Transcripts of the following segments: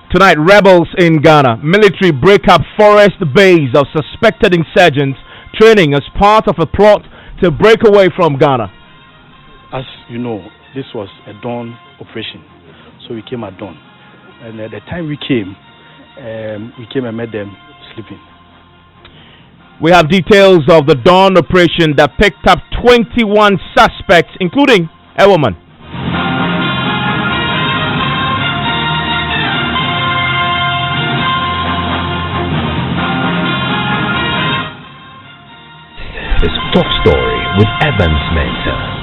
Tonight, rebels in Ghana. Military break up forest base of suspected insurgents training as part of a plot to break away from Ghana. As you know, this was a dawn operation. So we came at dawn. And at the time we came and met them sleeping. We have details of the dawn operation that picked up 21 suspects, including a woman. This is Top Story with Evans Mensah.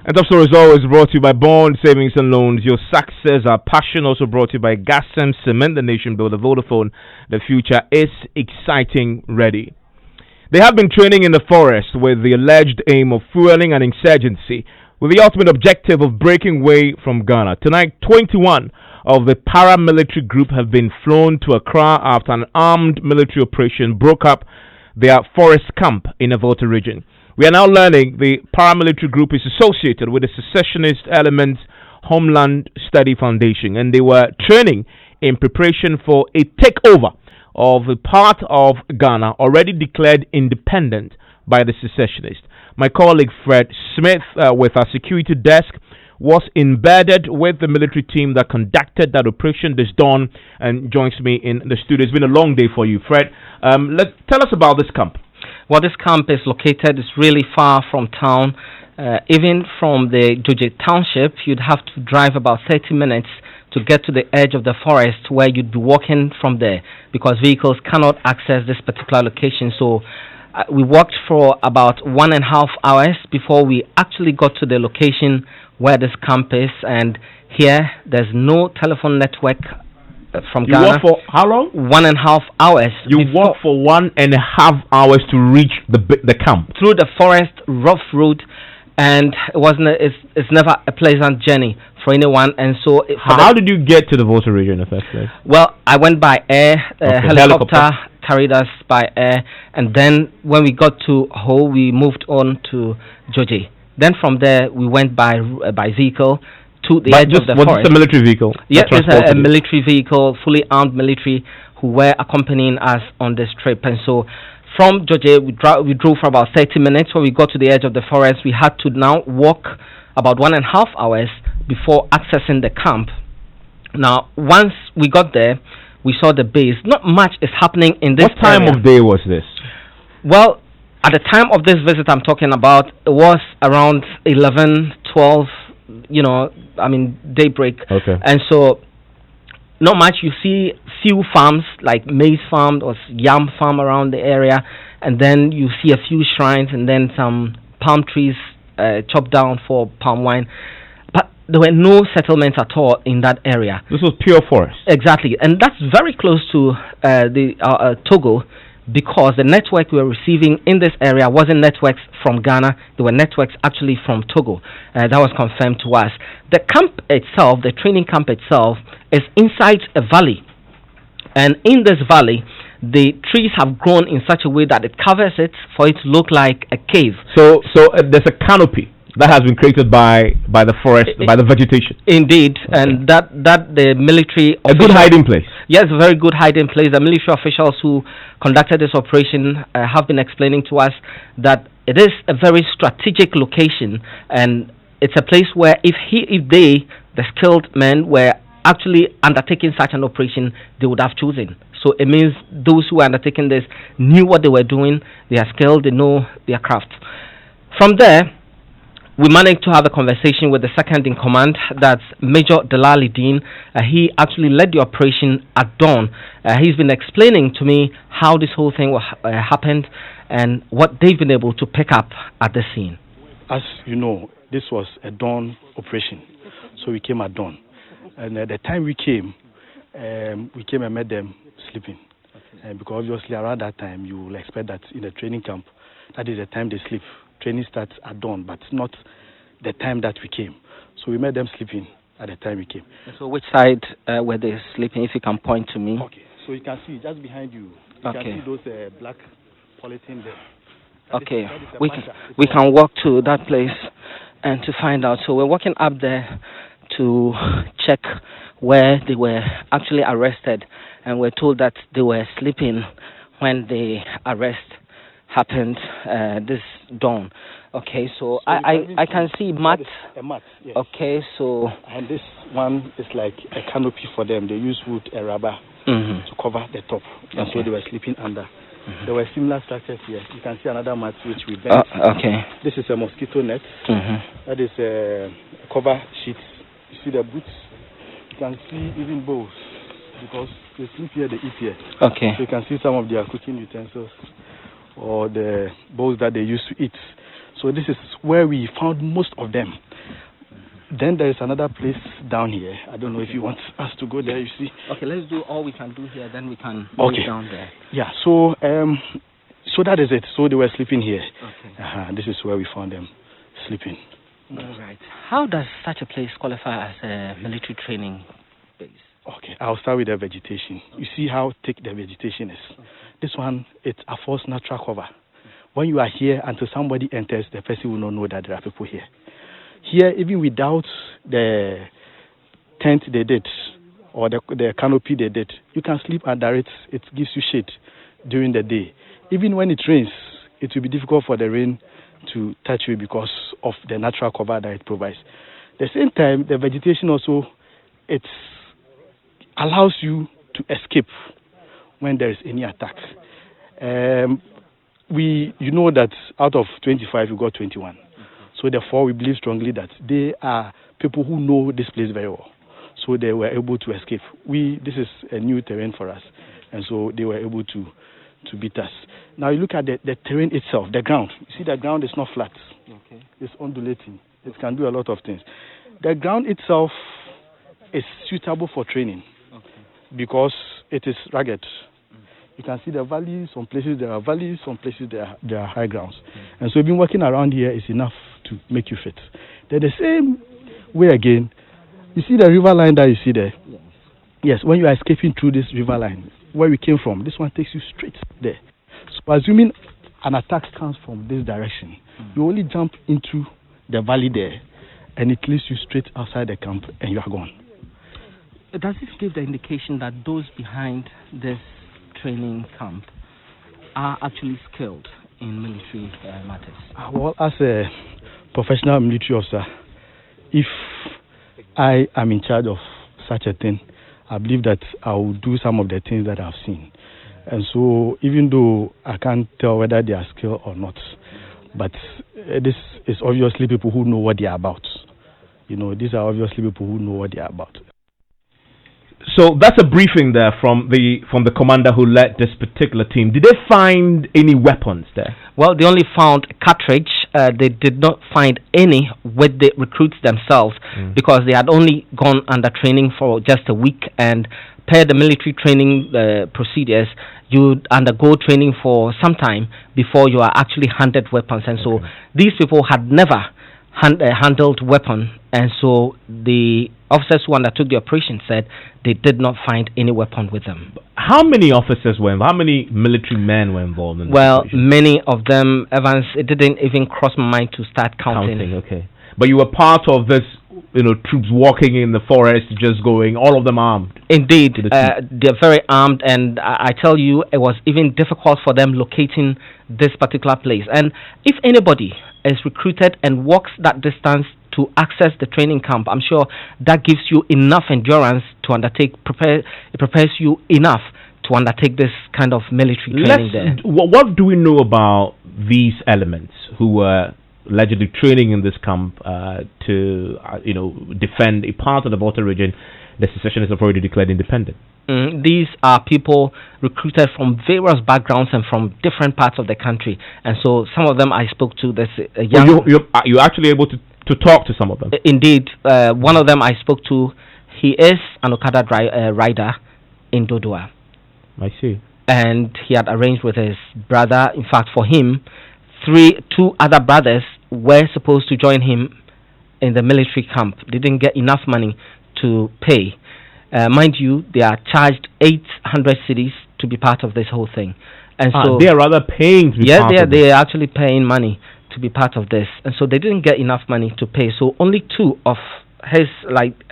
And Top Story is always brought to you by Bond Savings and Loans. Your success, our passion, also brought to you by Gasem Cement, the nation builder, Vodafone. The future is exciting, ready. They have been training in the forest with the alleged aim of fueling an insurgency with the ultimate objective of breaking away from Ghana. Tonight, 21 of the paramilitary group have been flown to Accra after an armed military operation broke up their forest camp in the Volta region. We are now learning the paramilitary group is associated with the secessionist elements Homeland Study Foundation, and they were training in preparation for a takeover of a part of Ghana already declared independent by the secessionists. My colleague Fred Smith with our security desk was embedded with the military team that conducted that operation this dawn and joins me in the studio. It's been a long day for you, Fred. Tell us about this camp. Well, this camp is located, it's really far from town. Even from the Joje township, you'd have to drive about 30 minutes to get to the edge of the forest where you'd be walking from there because vehicles cannot access this particular location. So we walked for about 1.5 hours before we actually got to the location where this camp is, and here there's no telephone network from Ghana. You walk for how long? 1.5 hours. You walk for 1.5 hours to reach the camp through the forest, rough road, and it's never a pleasant journey for anyone. And so, how did you get to the Volta region in the first place? Well, I went by air. Helicopter carried us by air, and then when we got to Ho, we moved on to Joje. Then from there, we went by vehicle to the edge of the forest. What's a military vehicle? Yes, it's a military vehicle, fully armed military, who were accompanying us on this trip. And so from Joje, we drove for about 30 minutes. When we got to the edge of the forest, we had to now walk about 1.5 hours before accessing the camp. Now, once we got there, we saw the base. Not much is happening in this What time of day was this? Well, at the time of this visit I'm talking about, it was around 11, 12, daybreak. Okay. And so, not much. You see few farms, like maize farm or yam farm around the area, and then you see a few shrines and then some palm trees chopped down for palm wine. But there were no settlements at all in that area. This was pure forest. Exactly. And that's very close to Togo, because the network we were receiving in this area wasn't networks from Ghana, they were networks actually from Togo. That was confirmed to us. The camp itself, the training camp itself, is inside a valley. And in this valley, the trees have grown in such a way that it covers it for it to look like a cave. So there's a canopy that has been created by the forest, by the vegetation. Indeed, okay. And that the military a good hiding place. Yes, a very good hiding place. The military officials who conducted this operation have been explaining to us that it is a very strategic location, and it's a place where if the skilled men, were actually undertaking such an operation, they would have chosen. So it means those who are undertaking this knew what they were doing. They are skilled. They know their craft. From there, we managed to have a conversation with the second in command, that's Major Delali Dean. He actually led the operation at dawn. He's been explaining to me how this whole thing happened and what they've been able to pick up at the scene. As you know, this was a dawn operation, so we came at dawn. And at the time we came and met them sleeping. Because obviously around that time, you will expect that in a training camp, that is the time they sleep. Training starts at dawn, but not the time that we came. So we met them sleeping at the time we came. So which side were they sleeping, if you can point to me? Okay, so you can see just behind you. You can see those black polythene there. Okay, we can walk to that place and to find out. So we're walking up there to check where they were actually arrested, and we're told that they were sleeping when the arrest happened this dawn. Okay, so I can see mat. A mat, yes. Okay, so and this one is like a canopy for them. They use wood and rubber to cover the top, and so they were sleeping under. There were similar structures here. You can see another mat which we bent. Okay. This is a mosquito net. That is a cover sheet. You see the boots. You can see even bowls because they sleep here, they eat here. Okay. So you can see some of their cooking utensils or the bowls that they used to eat. So this is where we found most of them. Then there is another place down here. I don't know if you want us to go there, you see. Okay, let's do all we can do here, then we can go down there. Yeah, so so that is it. So they were sleeping here. Okay. This is where we found them sleeping. All right. How does such a place qualify as a military training base? Okay, I'll start with the vegetation. You see how thick the vegetation is. This one, it affords natural cover. When you are here, until somebody enters, the person will not know that there are people here. Here, even without the tent they did, or the canopy they did, you can sleep under it. It gives you shade during the day. Even when it rains, it will be difficult for the rain to touch you because of the natural cover that it provides. At the same time, the vegetation also, it allows you to escape when there is any attack. You know that out of 25, you got 21. So therefore, we believe strongly that they are people who know this place very well. So they were able to escape. This is a new terrain for us, and so they were able to beat us. Now you look at the terrain itself, the ground. You see the ground is not flat. Okay. It's undulating. It can do a lot of things. The ground itself is suitable for training because it is rugged. You can see the valleys. Some places there are valleys, some places there are high grounds. And so being working around here is enough to make you fit. Then the same way again, you see the river line that you see there? Yes, when you are escaping through this river line, where we came from, this one takes you straight there. So assuming an attack comes from this direction, you only jump into the valley there, and it leads you straight outside the camp, and you are gone. Does this give the indication that those behind this training camp are actually skilled in military matters? Well, as a professional military officer, if I am in charge of such a thing, I believe that I will do some of the things that I've seen. And so even though I can't tell whether they are skilled or not, but this is obviously people who know what they are about. You know, these are obviously people who know what they are about. So that's a briefing there from the commander who led this particular team. Did they find any weapons there? Well, they only found a cartridge. They did not find any with the recruits themselves because they had only gone under training for just a week, and per the military training procedures, you undergo training for some time before you are actually handed weapons. And so these people had never handled weapon, and so the officers who undertook the operation said they did not find any weapon with them. How many officers were involved? How many military men were involved in this operation? Many of them, Evans, it didn't even cross my mind to start counting. Okay. But you were part of this, troops walking in the forest, just going, all of them armed. Indeed, they're very armed, and I tell you, it was even difficult for them locating this particular place. And if anybody is recruited and walks that distance to access the training camp, I'm sure that gives you enough endurance to undertake, it prepares you enough to undertake this kind of military training there. What do we know about these elements who were allegedly training in this camp to defend a part of the Volta region the secessionists have already declared independent? These are people recruited from various backgrounds and from different parts of the country, and so some of them I spoke to. This young. You're actually able to talk to some of them. Indeed, one of them I spoke to. He is an Okada rider in Dodua. I see. And he had arranged with his brother. In fact, for him, two other brothers were supposed to join him in the military camp. They didn't get enough money to pay. Mind you, they are charged 800 cedis to be part of this whole thing. And so they are rather paying to be part of they are actually paying money to be part of this. And so they didn't get enough money to pay. So only two of his,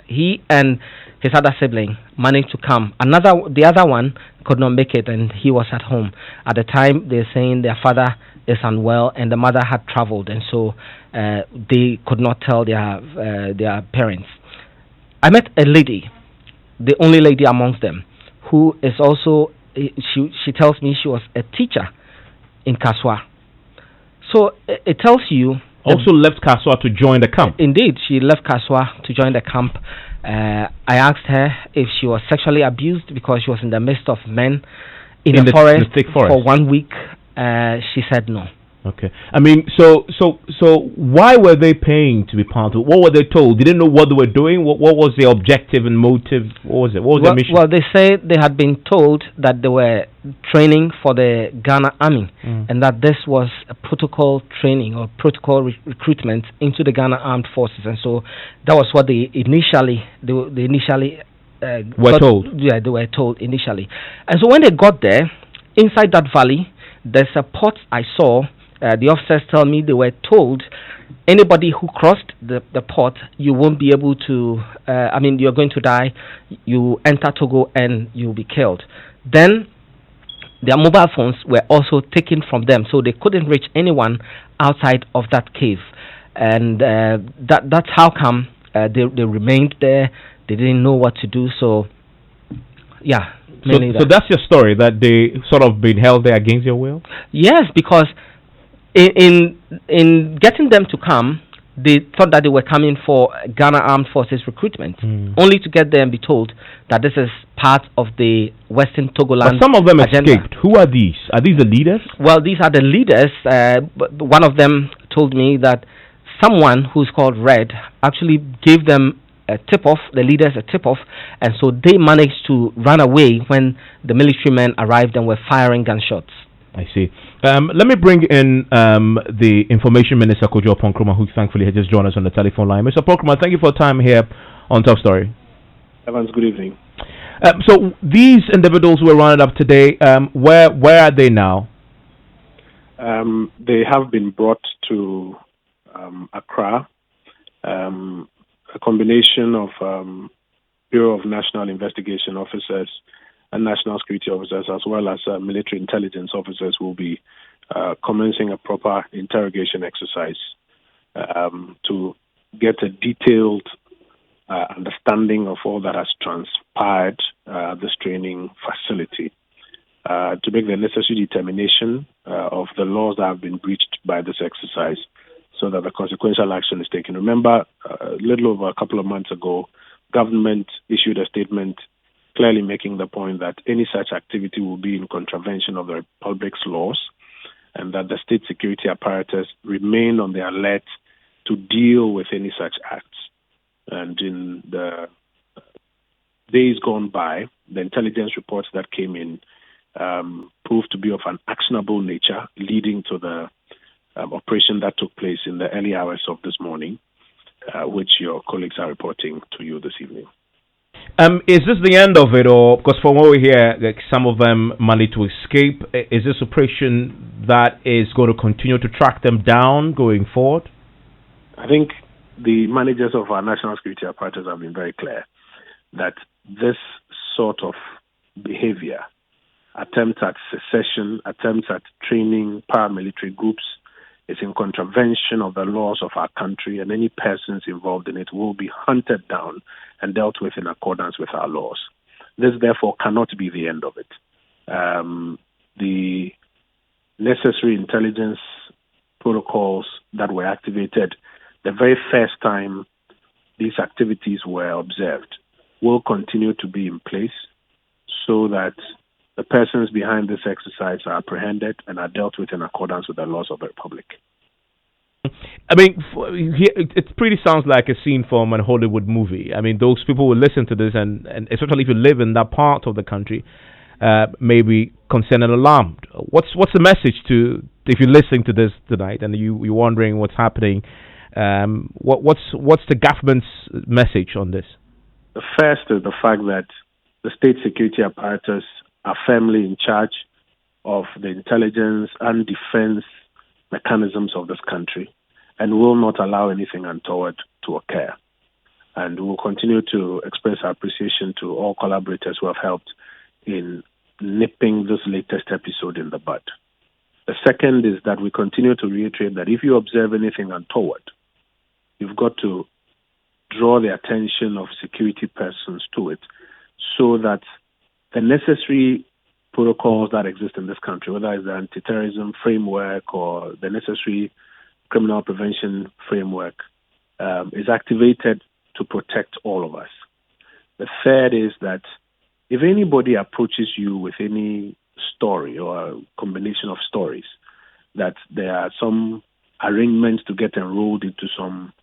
he and his other sibling managed to come. The other one could not make it, and he was at home at the time. They're saying their father is unwell, and the mother had traveled, and so they could not tell their parents. I met a lady, the only lady amongst them, who is also she tells me she was a teacher in Kaswa. So it tells you. Also left Kaswa to join the camp. Indeed, she left Kaswa to join the camp. I asked her if she was sexually abused because she was in the midst of men in the forest, the thick forest for 1 week. She said no. Okay. I mean, so why were they paying to be part of it? What were they told? They didn't know what they were doing? What was their objective and motive? What was it? What was their mission? Well, they say they had been told that they were training for the Ghana Army, and that this was a protocol training or protocol recruitment into the Ghana Armed Forces, and so that was what they initially were told. Yeah, they were told initially. And so when they got there, inside that valley, there's a pot I saw. The officers tell me they were told anybody who crossed the port, you won't be able to, you're going to die. You enter Togo and you'll be killed. Then their mobile phones were also taken from them, so they couldn't reach anyone outside of that cave. And that's how come they remained there. They didn't know what to do, so yeah. So that's your story, that they sort of been held there against your will? Yes, because in getting them to come, they thought that they were coming for Ghana Armed Forces recruitment, only to get there and be told that this is part of the Western Togoland. But some of them agenda. escaped. Who are these? Are these the leaders? Well, these are the leaders. One of them told me that someone who's called Red actually gave them a tip-off, the leaders a tip-off, and so they managed to run away when the military men arrived and were firing gunshots. I see. Let me bring in the Information Minister, Kojo Ponkroma, who thankfully has just joined us on the telephone line. Mr. Ponkroma, thank you for your time here on Top Story. Evans, good evening. So these individuals who were rounded up today, where are they now? They have been brought to Accra. A combination of Bureau of National Investigation officers and national security officers, as well as military intelligence officers, will be commencing a proper interrogation exercise to get a detailed understanding of all that has transpired at this training facility, to make the necessary determination of the laws that have been breached by this exercise, so that the consequential action is taken. Remember, a little over a couple of months ago, government issued a statement clearly making the point that any such activity will be in contravention of the Republic's laws, and that the state security apparatus remain on the alert to deal with any such acts. And in the days gone by, the intelligence reports that came in proved to be of an actionable nature, leading to the operation that took place in the early hours of this morning, which your colleagues are reporting to you this evening. Is this the end of it, or because from what we hear, like, some of them managed to escape? Is this operation that is going to continue to track them down going forward? I think the managers of our national security apparatus have been very clear that this sort of behavior, attempts at secession, attempts at training paramilitary groups, is in contravention of the laws of our country, and any persons involved in it will be hunted down and dealt with in accordance with our laws. This, therefore, cannot be the end of it. The necessary intelligence protocols that were activated the very first time these activities were observed will continue to be in place so that the persons behind this exercise are apprehended and are dealt with in accordance with the laws of the Republic. I mean, it pretty sounds like a scene from a Hollywood movie. I mean, those people will listen to this, and especially if you live in that part of the country, may be concerned and alarmed. What's the message to, if you're listening to this tonight and you're wondering what's happening, what's the government's message on this? The first is the fact that the state security apparatus are firmly in charge of the intelligence and defense mechanisms of this country and will not allow anything untoward to occur. And we will continue to express our appreciation to all collaborators who have helped in nipping this latest episode in the bud. The second is that we continue to reiterate that if you observe anything untoward, you've got to draw the attention of security persons to it so that the necessary protocols that exist in this country, whether it's the anti-terrorism framework or the necessary criminal prevention framework, is activated to protect all of us. The third is that if anybody approaches you with any story or a combination of stories, that there are some arrangements to get enrolled into some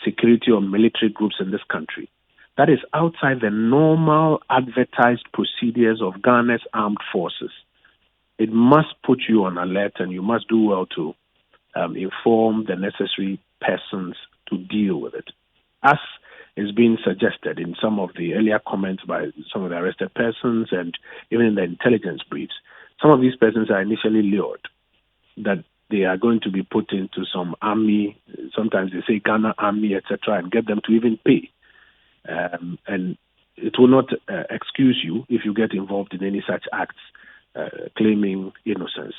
security or military groups in this country, that is outside the normal advertised procedures of Ghana's armed forces, it must put you on alert, and you must do well to inform the necessary persons to deal with it. As is being suggested in some of the earlier comments by some of the arrested persons and even in the intelligence briefs, some of these persons are initially lured that they are going to be put into some army, sometimes they say Ghana Army, etc., and get them to even pay. And it will not excuse you if you get involved in any such acts claiming innocence.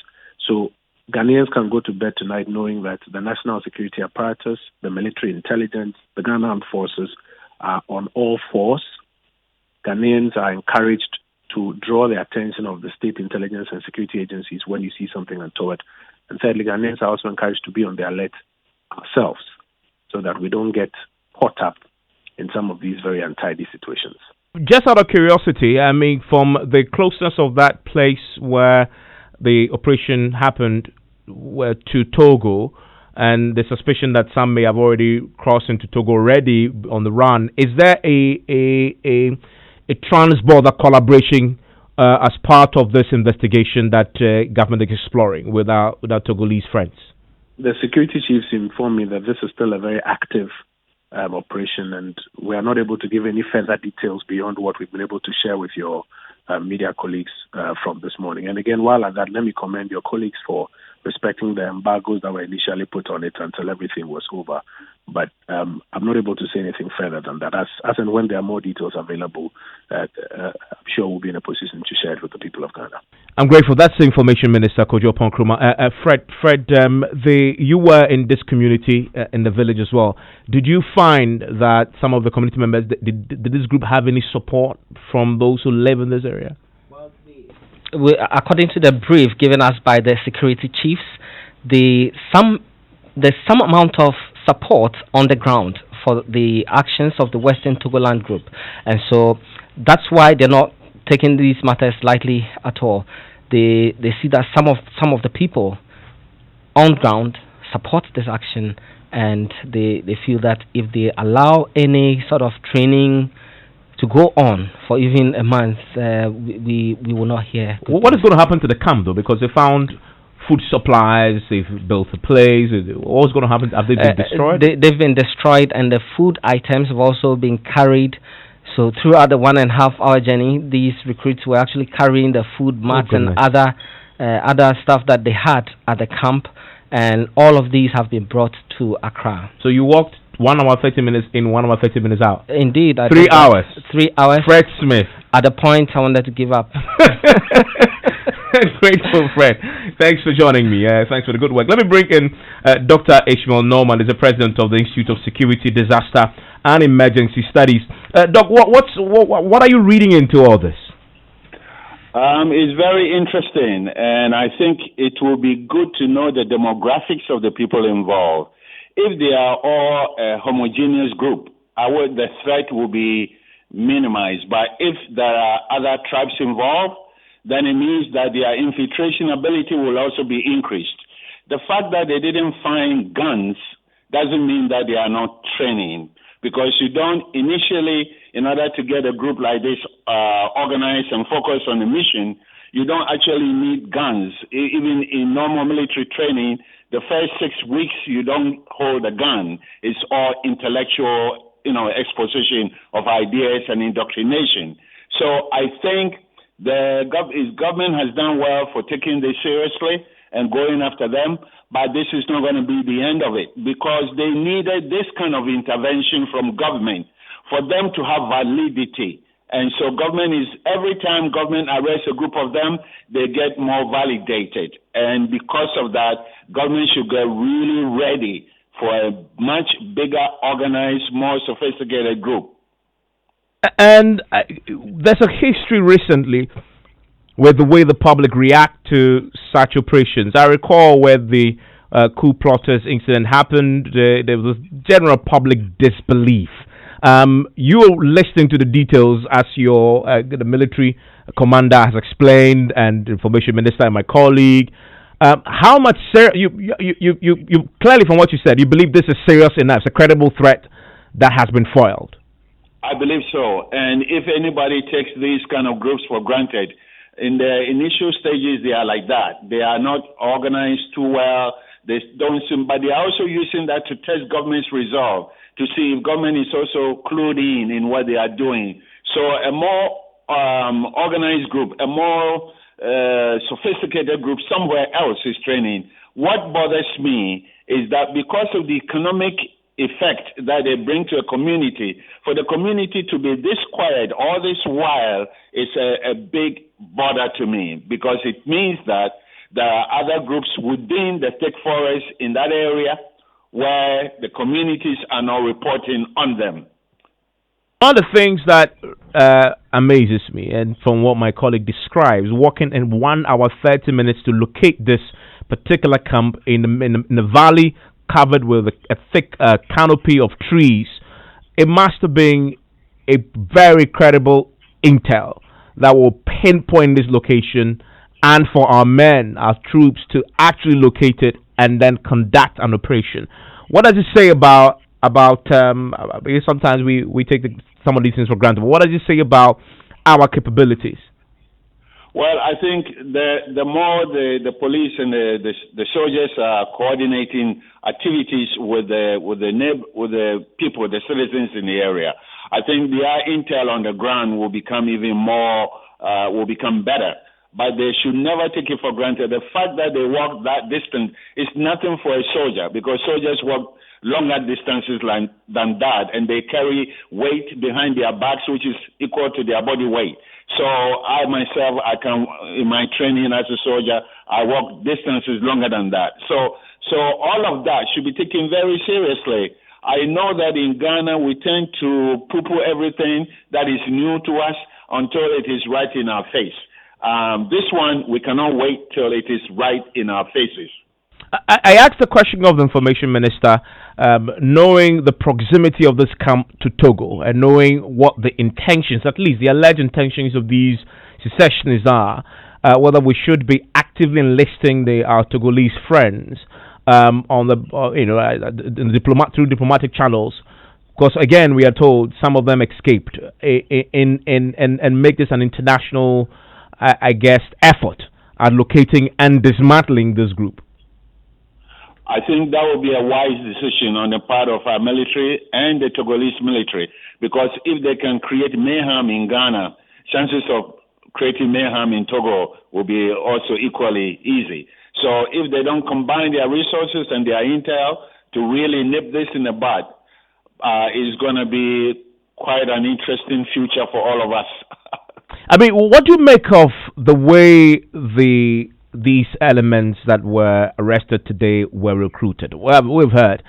So Ghanaians can go to bed tonight knowing that the national security apparatus, the military intelligence, the Ghana Armed Forces are on all fours. Ghanaians are encouraged to draw the attention of the state intelligence and security agencies when you see something untoward. And thirdly, Ghanaians are also encouraged to be on the alert ourselves so that we don't get caught up in some of these very untidy situations. Just out of curiosity, I mean, from the closeness of that place where the operation happened to Togo, and the suspicion that some may have already crossed into Togo already on the run, is there a trans-border collaboration as part of this investigation that government is exploring with our Togolese friends? The security chiefs informed me that this is still a very active operation, and we are not able to give any further details beyond what we've been able to share with your media colleagues from this morning. And again, while at that, let me commend your colleagues for respecting the embargoes that were initially put on it until everything was over. But I'm not able to say anything further than that. As and when there are more details available, I'm sure we'll be in a position to share it with the people of Ghana. I'm grateful. That's the Information Minister, Kojo Ponkrumah. Fred, you were in this community in the village as well. Did you find that some of the community members, did this group have any support from those who live in this area? According to the brief given us by the security chiefs, there's some amount of support on the ground for the actions of the Western Togoland group, and so that's why they're not taking these matters lightly at all. They see that some of the people on ground support this action, and they feel that if they allow any sort of training to go on for even a month, we will not hear. What is going to happen to the camp, though? Because they found food supplies, they've built a place. What's going to happen? Have they been destroyed? They've been destroyed, and the food items have also been carried. So throughout the 1.5 hour journey, these recruits were actually carrying the food mats and other stuff that they had at the camp, and all of these have been brought to Accra. So you walked 1 hour 30 minutes in, 1 hour 30 minutes out. Indeed. 3 hours. 3 hours. Fred Smith. At the point I wanted to give up. Grateful, Fred. Thanks for joining me. Thanks for the good work. Let me bring in Dr. Ishmael Norman, is the president of the Institute of Security, Disaster and Emergency Studies. Doc, what are you reading into all this? It's very interesting, and I think it will be good to know the demographics of the people involved. If they are all a homogeneous group, the threat will be minimized. But if there are other tribes involved, then it means that their infiltration ability will also be increased. The fact that they didn't find guns doesn't mean that they are not training, because you don't initially, in order to get a group like this organized and focused on a mission, you don't actually need guns. Even in normal military training, the first 6 weeks you don't hold a gun. It's all intellectual, exposition of ideas and indoctrination. So I think the government has done well for taking this seriously and going after them, but this is not going to be the end of it, because they needed this kind of intervention from government. for them to have validity. And so every time government arrests a group of them, they get more validated. And because of that, government should get really ready for a much bigger, organized, more sophisticated group. And there's a history recently with the way the public react to such operations. I recall where the coup plotters incident happened, there was general public disbelief. You are listening to the details as the military commander has explained, and information minister and my colleague. How much you clearly, from what you said, you believe this is serious enough? It's a credible threat that has been foiled. I believe so. And if anybody takes these kind of groups for granted, in the initial stages they are like that. They are not organized too well. They don't seem, but they are also using that to test government's resolve, to see if government is also clued in what they are doing. So a more organized group, a more sophisticated group somewhere else is training. What bothers me is that because of the economic effect that they bring to a community, for the community to be this quiet all this while is a big bother to me, because it means that there are other groups within the thick forest in that area where the communities are not reporting on them. One of the things that amazes me, and from what my colleague describes, walking in 1 hour 30 minutes to locate this particular camp in the valley covered with a thick canopy of trees, it must have been a very credible intel that will pinpoint this location, and for our men, our troops, to actually locate it and then conduct an operation. What does it say about because sometimes we take some of these things for granted, but what does it say about our capabilities? Well, I think the more the police and the soldiers are coordinating activities with the people, the citizens in the area, I think their intel on the ground will become even more, will become better. But they should never take it for granted. The fact that they walk that distance is nothing for a soldier, because soldiers walk longer distances than that, and they carry weight behind their backs which is equal to their body weight. So I myself, in my training as a soldier, I walk distances longer than that. So all of that should be taken very seriously. I know that in Ghana we tend to poo-poo everything that is new to us until it is right in our face. This one, we cannot wait till it is right in our faces. I asked the question of the information minister, knowing the proximity of this camp to Togo and knowing what the intentions, at least the alleged intentions of these secessionists are, whether we should be actively enlisting our Togolese friends on through diplomatic channels. Because again, we are told some of them escaped and make this an international, I guess, effort at locating and dismantling this group. I think that would be a wise decision on the part of our military and the Togolese military, because if they can create mayhem in Ghana, chances of creating mayhem in Togo will be also equally easy. So if they don't combine their resources and their intel to really nip this in the bud, it's going to be quite an interesting future for all of us. I mean, what do you make of the way these elements that were arrested today were recruited? Well, we've heard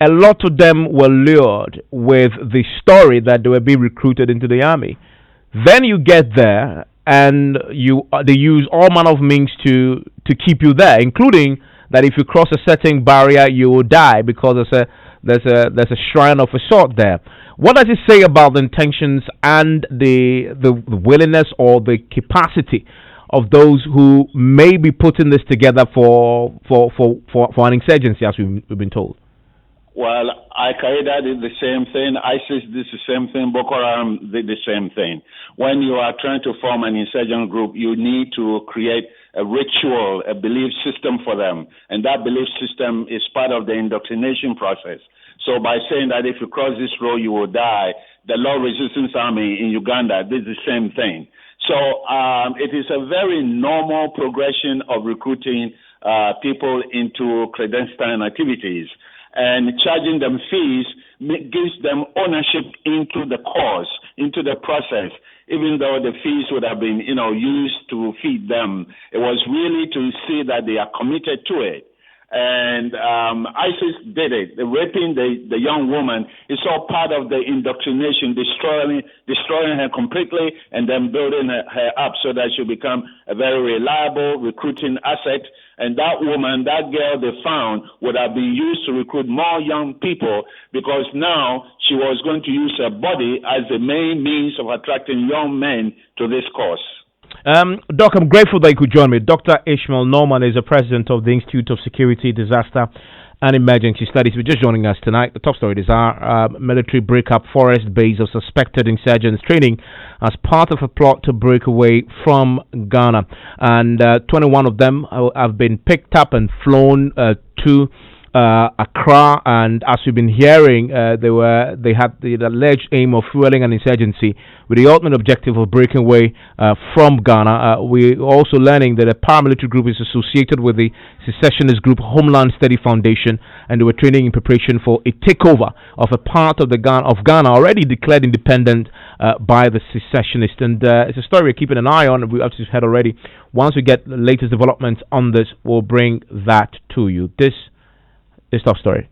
a lot of them were lured with the story that they were being recruited into the army. Then you get there and they use all manner of means to keep you there, including that if you cross a certain barrier you will die because there's a shrine of a sort there. What does it say about the intentions and the willingness or the capacity of those who may be putting this together for an insurgency, as we've been told? Well, Al-Qaeda did the same thing, ISIS did the same thing, Boko Haram did the same thing. When you are trying to form an insurgent group, you need to create a ritual, a belief system for them, and that belief system is part of the indoctrination process. So by saying that if you cross this road, you will die, the Lord Resistance Army in Uganda did the same thing. So it is a very normal progression of recruiting people into clandestine activities. and charging them fees gives them ownership into the cause, into the process, even though the fees would have been, used to feed them. It was really to see that they are committed to it. And ISIS did it. The raping the young woman is all part of the indoctrination, destroying her completely, and then building her up so that she'll become a very reliable recruiting asset. And that woman, that girl they found, would have been used to recruit more young people, because now she was going to use her body as the main means of attracting young men to this cause. Doc, I'm grateful that you could join me. Dr. Ishmael Norman is the president of the Institute of Security, Disaster and Emergency Studies. We're just joining us tonight. The top story is our military break-up forest base of suspected insurgents training as part of a plot to break away from Ghana. And 21 of them have been picked up and flown to Accra, and as we've been hearing, they had the alleged aim of fueling an insurgency with the ultimate objective of breaking away from Ghana. We're also learning that a paramilitary group is associated with the secessionist group Homeland Steady Foundation, and they were training in preparation for a takeover of a part of Ghana already declared independent by the secessionists. And it's a story we're keeping an eye on. We actually heard already. Once we get the latest developments on this, we'll bring that to you. This is Top Story.